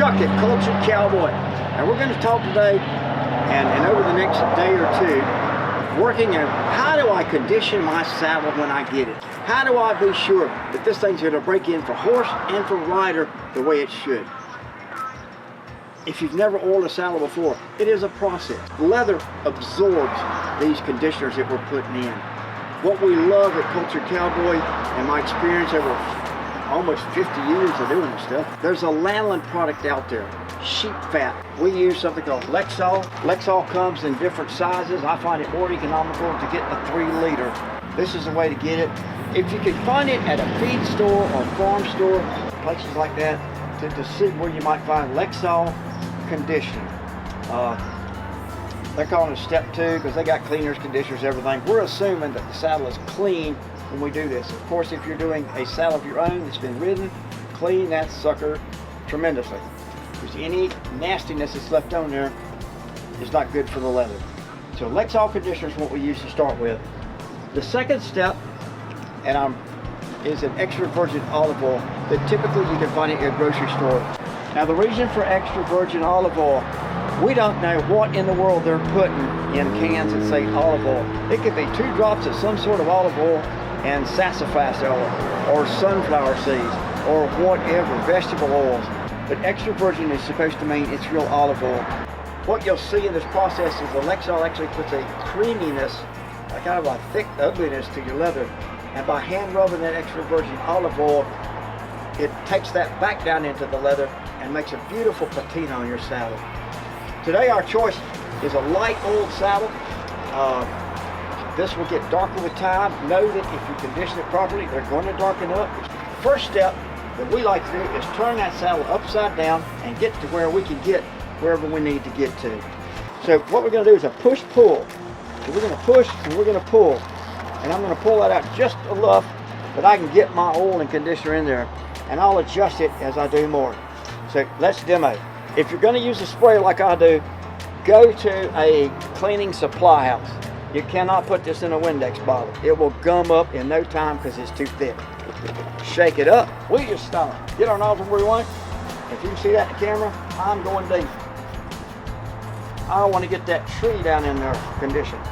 Chuck at Cultured Cowboy, and we're going to talk today and over the next day or two, working on how do I condition my saddle when I get it? How do I be sure that this thing's going to break in for horse and for rider the way it should? If you've never oiled a saddle before, it is a process. Leather absorbs these conditioners that we're putting in. What we love at Cultured Cowboy, and my experience over almost 50 years of doing this stuff, there's a lanolin product out there, sheep fat. We use something called Lexol. Lexol comes in different sizes. I find it more economical to get the 3 liter. This is the way to get it. If you can find it at a feed store or farm store, places like that, to see where you might find Lexol conditioning. They're calling it step 2 because they got cleaners, conditioners, everything. We're assuming that the saddle is clean when we do this. Of course, if you're doing a saddle of your own that's been ridden, clean that sucker tremendously. Because any nastiness that's left on there is not good for the leather. So Lexol conditioner is what we use to start with. The second step, is an extra virgin olive oil that typically you can find at your grocery store. Now the reason for extra virgin olive oil, we don't know what in the world they're putting in cans that say olive oil. It could be 2 drops of some sort of olive oil and sassafras oil or sunflower seeds or whatever, vegetable oils. But extra virgin is supposed to mean it's real olive oil. What you'll see in this process is the Lexol actually puts a creaminess, a kind of a thick ugliness to your leather. And by hand rubbing that extra virgin olive oil, it takes that back down into the leather and makes a beautiful patina on your saddle. Today our choice is a light oiled saddle. This will get darker with time. Know that if you condition it properly, they're going to darken up. The first step that we like to do is turn that saddle upside down and get to where we can get wherever we need to get to. So what we're going to do is a push-pull. So we're going to push and we're going to pull. And I'm going to pull that out just enough that I can get my oil and conditioner in there. And I'll adjust it as I do more. So let's demo. If you're going to use a sprayer like I do, go to a cleaning supply house. You cannot put this in a Windex bottle. It will gum up in no time because it's too thick. Shake it up. We just stop. Get our nozzle where we want. If you can see that in the camera, I'm going deep. I want to get that tree down in there conditioned.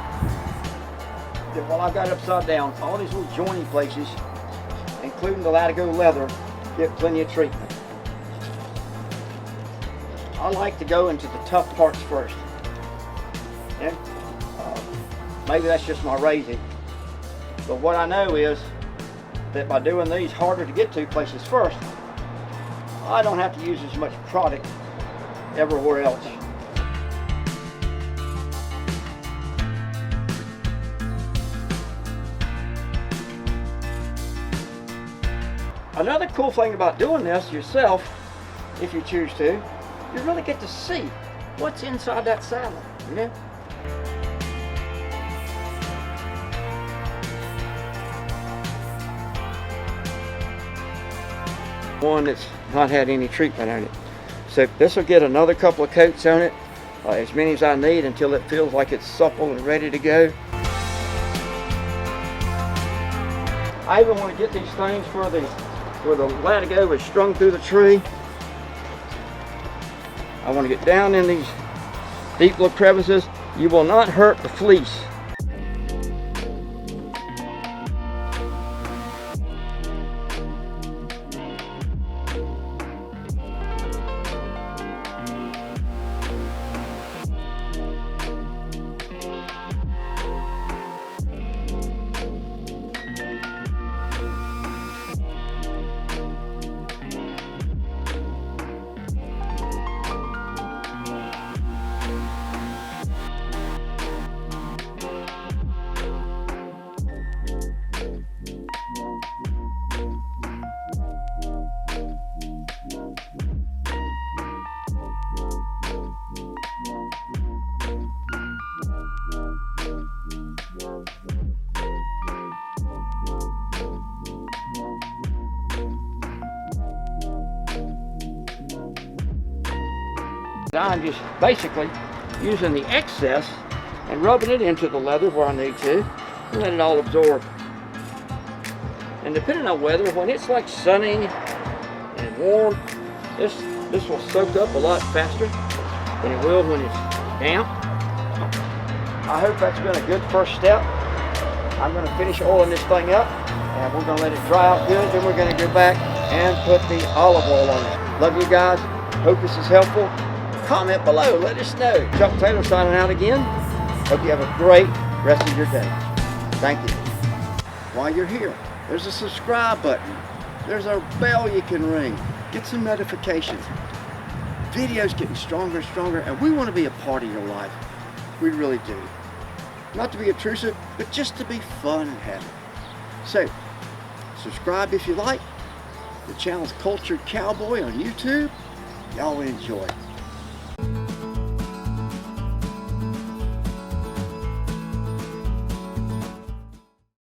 Then while I've got it upside down, all these little joiny places, including the Latigo leather, get plenty of treatment. I like to go into the tough parts first. And maybe that's just my raising. But what I know is that by doing these harder to get to places first, I don't have to use as much product everywhere else. Another cool thing about doing this yourself, if you choose to, you really get to see what's inside that saddle, you know? One that's not had any treatment on it. So this will get another couple of coats on it, as many as I need until it feels like it's supple and ready to go. I even want to get these things where the Latigo is strung through the tree. I want to get down in these deep little crevices. You will not hurt the fleece. I'm just basically using the excess and rubbing it into the leather where I need to and let it all absorb. And depending on weather, when it's like sunny and warm, this This will soak up a lot faster than it will when it's damp. I hope that's been a good first step. I'm going to finish oiling this thing up, and we're going to let it dry out good. Then we're going to go back and put the olive oil on it. Love you guys. Hope this is helpful. Comment below. Let us know. Chuck Taylor signing out again. Hope you have a great rest of your day. Thank you. While you're here, there's a subscribe button. There's a bell you can ring. Get some notifications. Videos getting stronger and stronger, and we want to be a part of your life. We really do. Not to be obtrusive, but just to be fun and happy. So, subscribe if you like. The channel's Cultured Cowboy on YouTube. Y'all enjoy.